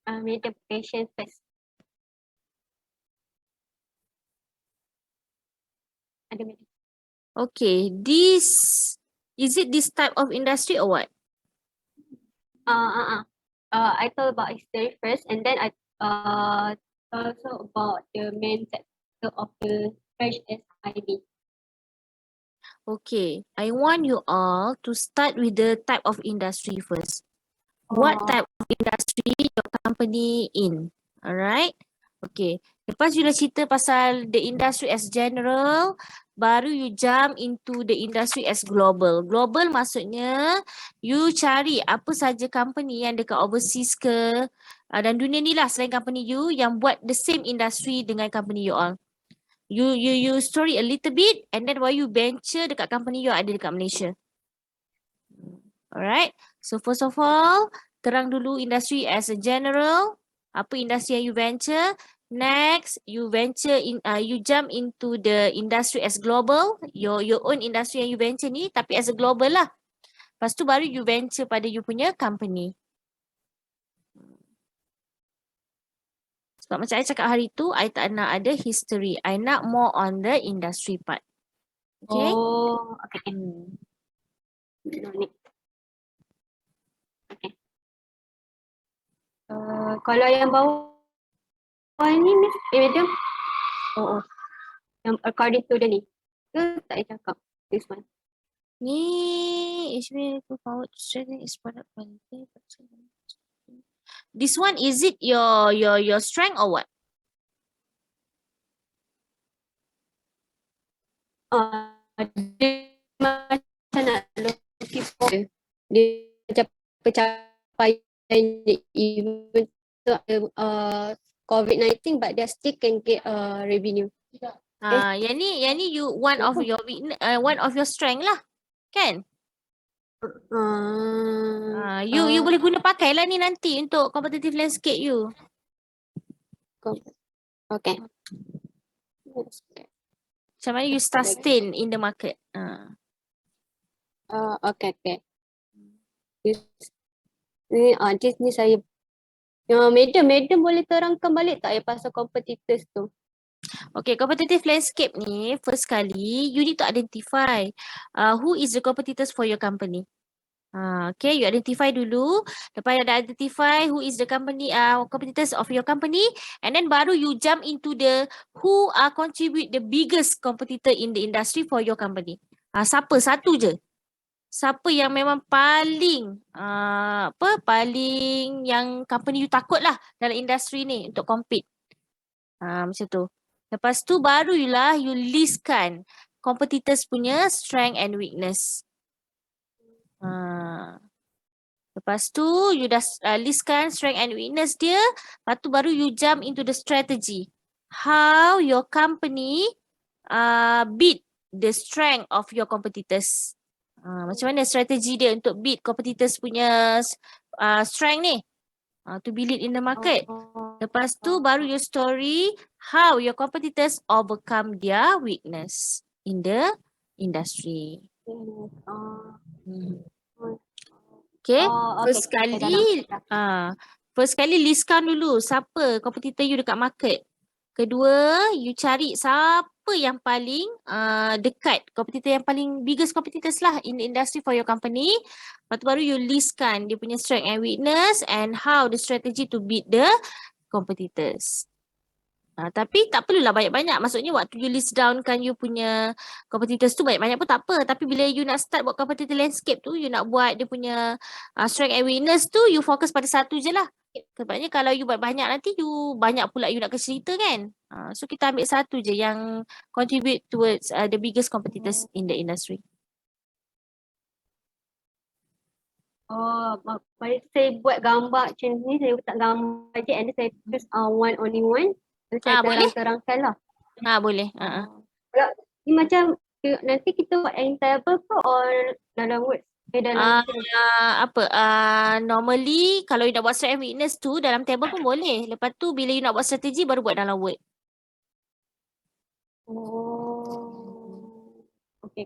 Medium patient first. Ada medium. Okay, is it this type of industry or what? I told about history first, and then I also about the main sector of the fresh SIB. Okay, I want you all to start with the type of industry first. What type of industry your company in? Alright? Okay. Lepas you dah cerita pasal the industry as general, baru you jump into the industry as global. Global maksudnya you cari apa saja company yang dekat overseas ke dan dunia ni lah selain company you yang buat the same industry dengan company you all. You story a little bit and then while you venture dekat company you ada dekat Malaysia. Alright. So first of all, terang dulu industry as a general. Apa industri yang you venture. Next, you venture in, you jump into the industry as global. Your own industry yang you venture ni tapi as a global lah. Lepas tu baru you venture pada you punya company. Sebab macam I cakap hari tu, I tak nak ada history. I nak more on the industry part. Okay? Oh, okay. No need. Okay. Kalau yang bawah ni, medium. Oh. Yang according to the ni. Ke tak payah cakap. This one. Ni HB to power to strengthen is product quality. This one is it your strength or what? Dia macam nak looking for dia macam pencapaian even COVID-19 but they still can get revenue. Yang ni you one of your one of your strength lah. Kan? You boleh guna pakai lah ni nanti untuk competitive landscape you. Okay. Macam mana you sustain in the market. Okay. Ni saya Madam boleh terangkan balik tak pasal competitors tu? Okay, competitive landscape ni first kali you need to identify who is the competitors for your company. Okay, you identify dulu. Lepas you identify who is the company, competitors of your company, and then baru you jump into the who contribute the biggest competitor in the industry for your company. Siapa? Satu je. Siapa yang memang paling paling yang company you takut lah dalam industri ni untuk compete. Macam tu. Lepas tu baru you listkan competitors punya strength and weakness. Lepas tu you dah listkan strength and weakness dia. Lepas tu baru you jump into the strategy. How your company beat the strength of your competitors. Macam mana strategi dia untuk beat competitors punya strength ni. To be lead in the market. Lepas tu baru your story how your competitors overcome their weakness in the industry. Okay, first kali listkan dulu siapa competitor you dekat market. Kedua, you cari siapa yang paling dekat, competitor yang paling biggest competitors lah in the industry for your company. Lepas tu baru you listkan dia punya strength and weakness and how the strategy to beat the competitors. Tapi tak perlulah banyak-banyak. Maksudnya waktu you list down kan you punya competitors tu banyak-banyak pun tak apa. Tapi bila you nak start buat competitor landscape tu, you nak buat dia punya strength and weakness tu, you fokus pada satu je lah. Sebabnya kalau you buat banyak nanti you banyak pula you nak cerita kan. So kita ambil satu je yang contribute towards the biggest competitors in the industry. Mari saya buat gambar macam ni, saya letak gambar je and then saya choose one only one. Saya terangkan lah. Boleh. Kalau ni macam nanti kita buat in table ke or dalam words? Normally kalau you nak buat strength and weakness tu dalam table pun boleh. Lepas tu bila you nak buat strategi baru buat dalam word. Okay.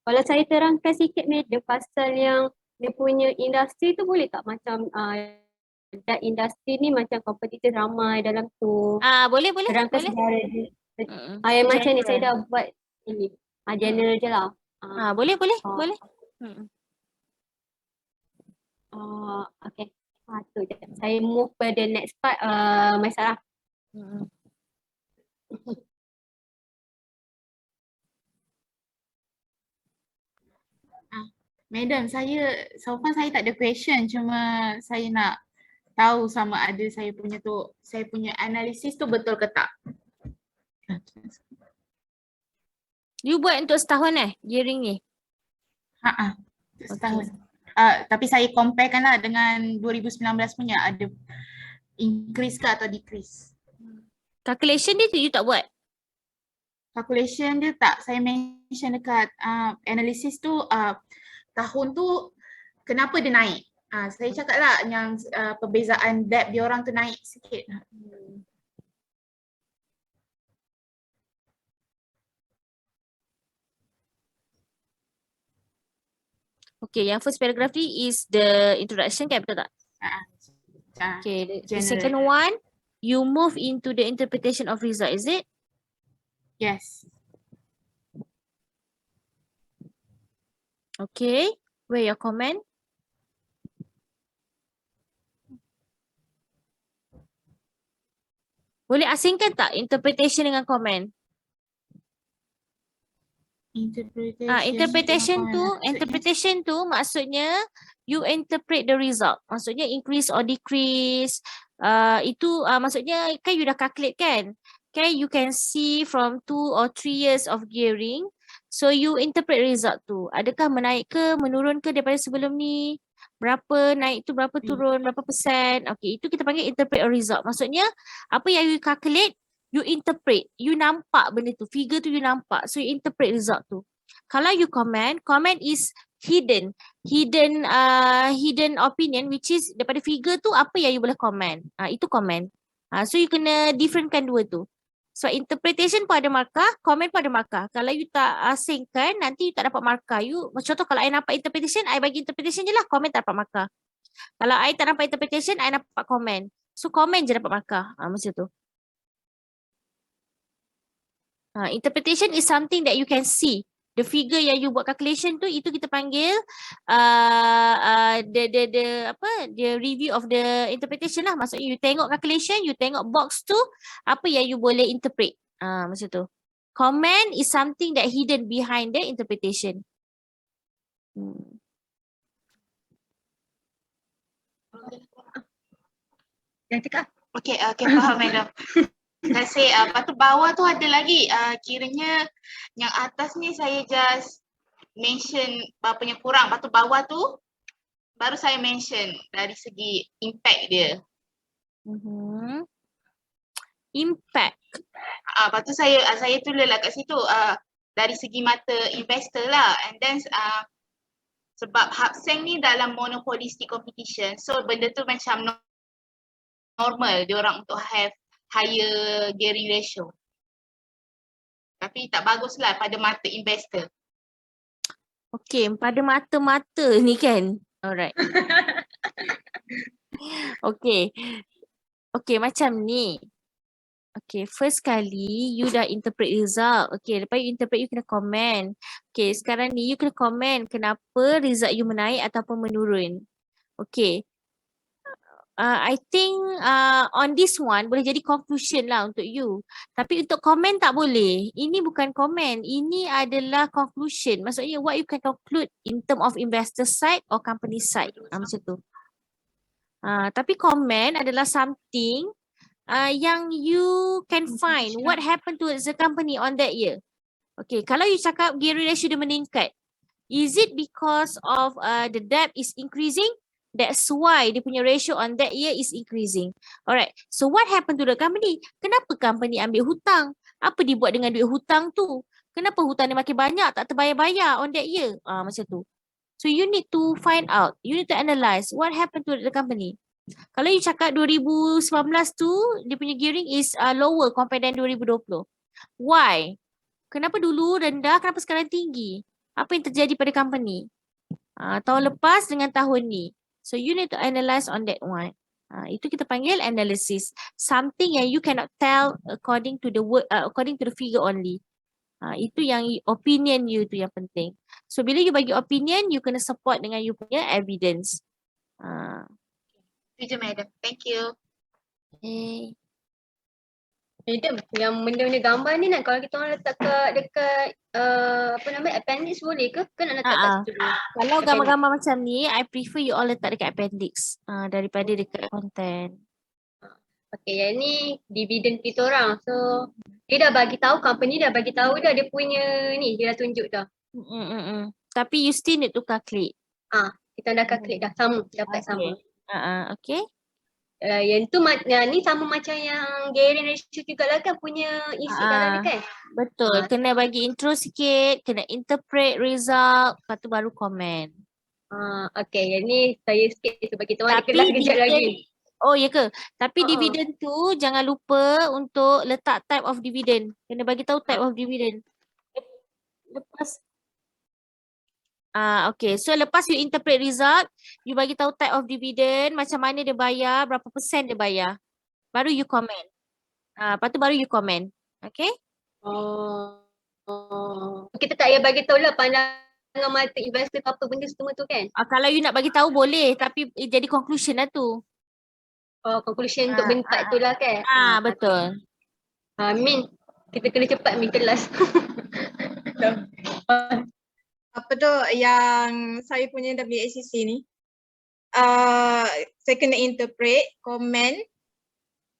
Kalau saya terangkan sikit ni pasal yang dia punya industri tu boleh tak macam that industri ni macam kompetitor ramai dalam tu. Boleh, boleh, Terangkan boleh. sejarah dia. Mm-mm. Yang macam ni saya General. dah buat ini. General je lah. Boleh, boleh, Oh. boleh. Mm-mm. Okay. Tu je. Saya move ke the next part. Masalah. Mm-mm. Madam, so far saya tak ada question, cuma saya nak tahu sama ada saya punya analisis tu betul ke tak. You buat untuk setahun gearing ni? Setahun. Tapi saya comparekan lah dengan 2019 punya, ada increase ke atau decrease. Calculation dia you tak buat? Calculation dia tak, saya mention dekat analysis tu, tahun tu kenapa dia naik. Saya cakap lah yang perbezaan debt dia orang tu naik sikit. Okay, yang first paragraph ni is the introduction kan, betul tak? Okay, the second one, you move into the interpretation of result, is it? Yes. Okay, where your comment? Boleh asingkan tak interpretation dengan comment? Interpretation tu maksudnya you interpret the result. Maksudnya increase or decrease. Maksudnya kan you dah calculate kan? Kan you can see from 2 or 3 years of gearing. So you interpret result tu. Adakah menaik ke, menurun ke daripada sebelum ni? Berapa naik tu, berapa turun, berapa persen. Okay, itu kita panggil interpret a result. Maksudnya apa yang you calculate, you interpret. You nampak benda tu, figure tu you nampak. So you interpret result tu. Kalau you comment is hidden opinion, which is daripada figure tu apa yang you boleh comment. Itu comment. So you kena differentkan dua tu. So interpretation pun ada markah, comment pun ada markah. Kalau you tak asingkan, nanti you tak dapat markah. Contoh kalau I nampak interpretation, I bagi interpretation je lah, comment tak dapat markah. Kalau I tak nampak interpretation, I nampak comment. So comment je dapat markah. Macam tu. Interpretation is something that you can see. The figure yang you buat calculation tu, itu kita panggil the review of the interpretation lah. Maksudnya you tengok calculation, you tengok box tu, apa yang you boleh interpret. Macam tu. Comment is something that hidden behind the interpretation. Okay, faham madam. Terima kasih. Lepas tu bawah tu ada lagi, kiranya yang atas ni saya just mention berapa yang kurang. Lepas tu bawah tu baru saya mention dari segi impact dia. Impact. Lepas tu saya tulis lah kat situ dari segi mata investor lah. And then sebab Hub Seng ni dalam monopolistic competition, so benda tu macam normal dia orang untuk have higher gearing ratio. Tapi tak baguslah pada mata investor. Okay, pada mata-mata ni kan. Alright. Okay. Okay, macam ni. Okay, first kali you dah interpret result. Okay, lepas you interpret, you kena comment. Okay, sekarang ni you kena comment kenapa result you menaik ataupun menurun. Okay. I think on this one boleh jadi conclusion lah untuk you. Tapi untuk comment tak boleh. Ini bukan comment. Ini adalah conclusion. Maksudnya what you can conclude in term of investor side or company side. Macam tu. Tapi comment adalah something yang you can find what happened to the company on that year. Okay, kalau you cakap gearing ratio dia meningkat, is it because of the debt is increasing? That's why dia punya ratio on that year is increasing. Alright, so what happened to the company? Kenapa company ambil hutang? Apa dia buat dengan duit hutang tu? Kenapa hutang dia makin banyak, tak terbayar-bayar on that year? Macam tu. So you need to find out, you need to analyse what happened to the company. Kalau you cakap 2019 tu, dia punya gearing is lower compared than 2020. Why? Kenapa dulu rendah, kenapa sekarang tinggi? Apa yang terjadi pada company? Tahun lepas dengan tahun ni. So you need to analyse on that one. Itu kita panggil analysis. Something yang you cannot tell according to the word, according to the figure only. Itu yang opinion you tu yang penting. So bila you bagi opinion, you kena support dengan you punya evidence. Setuju, Madam. Thank you. Okay. Madam, yang benda-benda gambar ni nak kalau kita orang letak dekat apa nama appendix boleh ke? Ke nak letak kat situ dulu? Kalau Appendix. gambar-gambar macam ni, I prefer you all letak dekat appendix daripada dekat content. Okay, yang ni dividen kita orang. So dia dah bagi tahu, company dah bagi tahu dah dia punya ni, dia dah tunjuk dah. Tapi you still need to calculate. Kita dah klik dah sama, dapat sama. Okay. Yang tu ni sama macam yang Garen ratio juga lah kan punya isi dalam ni kan? Betul. Kena bagi intro sikit, kena interpret result, lepas tu baru komen. Okay, yang ni saya sikit sebab kita orang ada Tapi kelas kejap lagi. Oh ya ke? Tapi dividend tu jangan lupa untuk letak type of dividend. Kena bagi tahu type of dividend. Lepas okay. So lepas you interpret result, you bagi tahu type of dividend, macam mana dia bayar, berapa persen dia bayar. Baru you comment. Lepas tu baru you comment. Okay? Kita tak payah bagi tahu lah pandangan mata investor apa benda semua tu kan? Kalau you nak bagi tahu boleh, tapi jadi conclusion lah tu. Conclusion untuk bentak tu lah kan? Betul. Min, kita kena cepat Min kelas. Apa tu yang saya punya WACC ni, saya kena interpret, comment.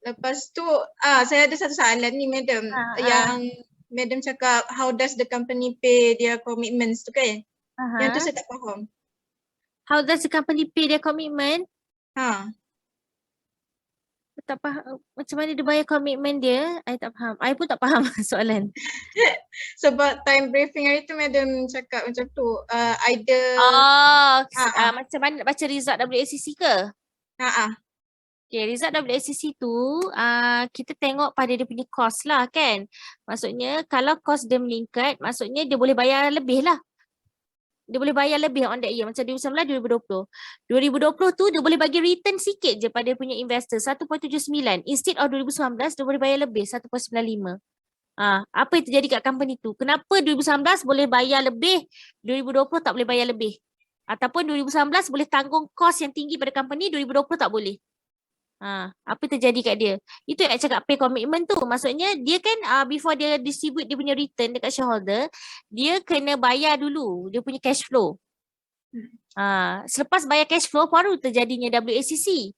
Lepas tu saya ada satu soalan ni Madam, yang Madam cakap how does the company pay their commitments tu kan? Yang tu saya tak faham. How does the company pay their commitment? Tak faham macam mana dia bayar komitmen dia. I tak faham. I pun tak faham soalan. Sebab time briefing hari tu Madam cakap macam tu, either macam mana nak baca result WACC ke? Okay, result WACC tu kita tengok pada dia punya cost lah kan. Maksudnya kalau cost dia meningkat, maksudnya dia boleh bayar lebih lah. Dia boleh bayar lebih on that year macam 2019, 2020. 2020 tu dia boleh bagi return sikit je pada punya investor 1.79. Instead of 2019 dia boleh bayar lebih 1.95. Apa yang terjadi kat company tu? Kenapa 2019 boleh bayar lebih, 2020 tak boleh bayar lebih? Ataupun 2019 boleh tanggung kos yang tinggi pada company, 2020 tak boleh. Apa terjadi kat dia? Itu yang cakap pay commitment tu. Maksudnya dia kan before dia distribute dia punya return dekat shareholder, dia kena bayar dulu dia punya cash flow. Selepas bayar cash flow baru terjadinya WACC.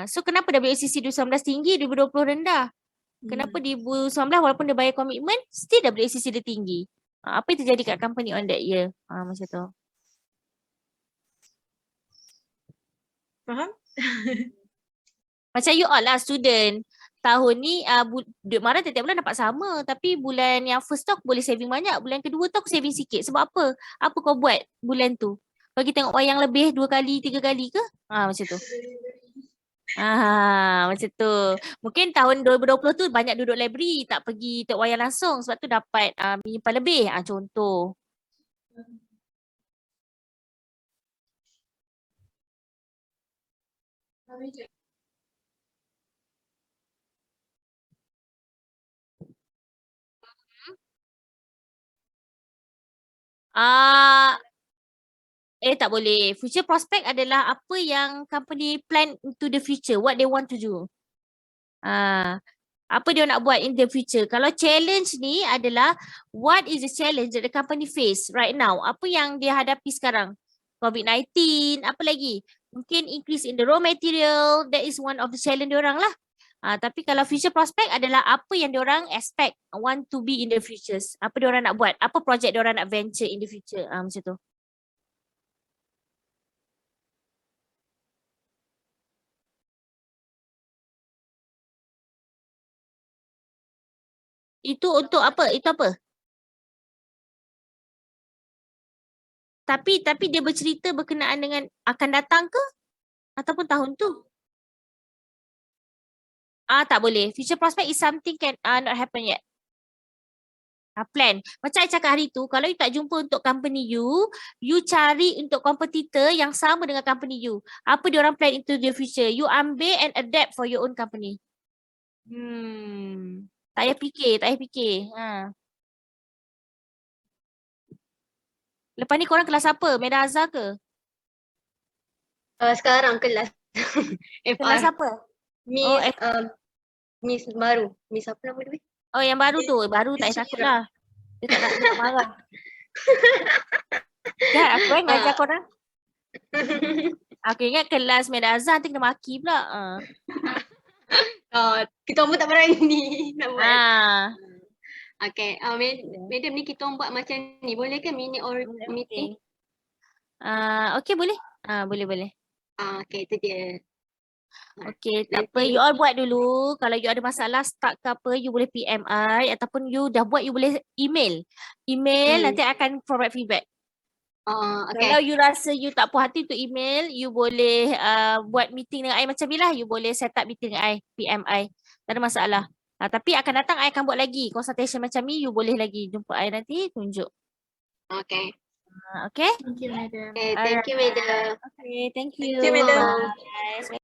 So kenapa WACC 2019 tinggi, 2020 rendah? Kenapa di 2019 walaupun dia bayar komitmen, still WACC dia tinggi? Apa yang terjadi kat company on that year? Macam tu. Faham? Macam you all lah student. Tahun ni duit mara tiap-tiap bulan dapat sama. Tapi bulan yang first tu aku boleh saving banyak. Bulan kedua tu aku saving sikit. Sebab apa? Apa kau buat bulan tu? Bagi tengok wayang lebih 2 kali, 3 kali ke? Macam tu. Macam tu. Mungkin tahun 2020 tu banyak duduk library. Tak pergi tengok wayang langsung. Sebab tu dapat menyimpan lebih. Contoh. Tak boleh. Future prospect adalah apa yang company plan into the future. What they want to do. Apa dia nak buat in the future. Kalau challenge ni adalah what is the challenge that the company face right now. Apa yang dia hadapi sekarang. COVID-19, apa lagi? Mungkin increase in the raw material. That is one of the challenge diorang lah. Tapi kalau future prospect adalah apa yang diorang expect, want to be in the future. Apa diorang nak buat. Apa project diorang nak venture in the future. Macam tu. Itu untuk apa? Itu apa? Tapi dia bercerita berkenaan dengan akan datang ke? Ataupun tahun tu? Tak boleh. Future prospect is something can not happen yet. Plan. Macam I cakap hari tu, kalau you tak jumpa untuk company you cari untuk kompetitor yang sama dengan company you. Apa diorang plan into the future. You ambil and adapt for your own company. Tak payah fikir. Lepas ni korang kelas apa? Meda Azhar ke? Sekarang kelas Kelas FR. apa? Miss Miss baru. Miss apa nama dia? Oh, yang baru tu. Baru tak payah takut lah. Dia tak nak marah. Kan aku ngajar korang. Aku ingat kelas Meda Azhar nanti kena maki pula. Kita pun tak berani nak buat. Okay, madam ni kita orang buat macam ni. Boleh ke mini or meeting? Okay, boleh. Boleh. Okay, itu dia. Okay, tak apa. You all buat dulu. Kalau you ada masalah start ke apa, you boleh PM I ataupun you dah buat, you boleh email. Nanti akan provide feedback. Okay. Kalau you rasa you tak puas hati untuk email, you boleh buat meeting dengan I macam ni lah. You boleh set up meeting dengan I, PM I. Tak ada masalah. Tapi akan datang I akan buat lagi. Consultation macam ni, you boleh lagi jumpa I nanti, tunjuk. Okay. Okay? Thank you, madam. Okay, thank you, madam. Okay, thank you. Thank you, madam. Bye.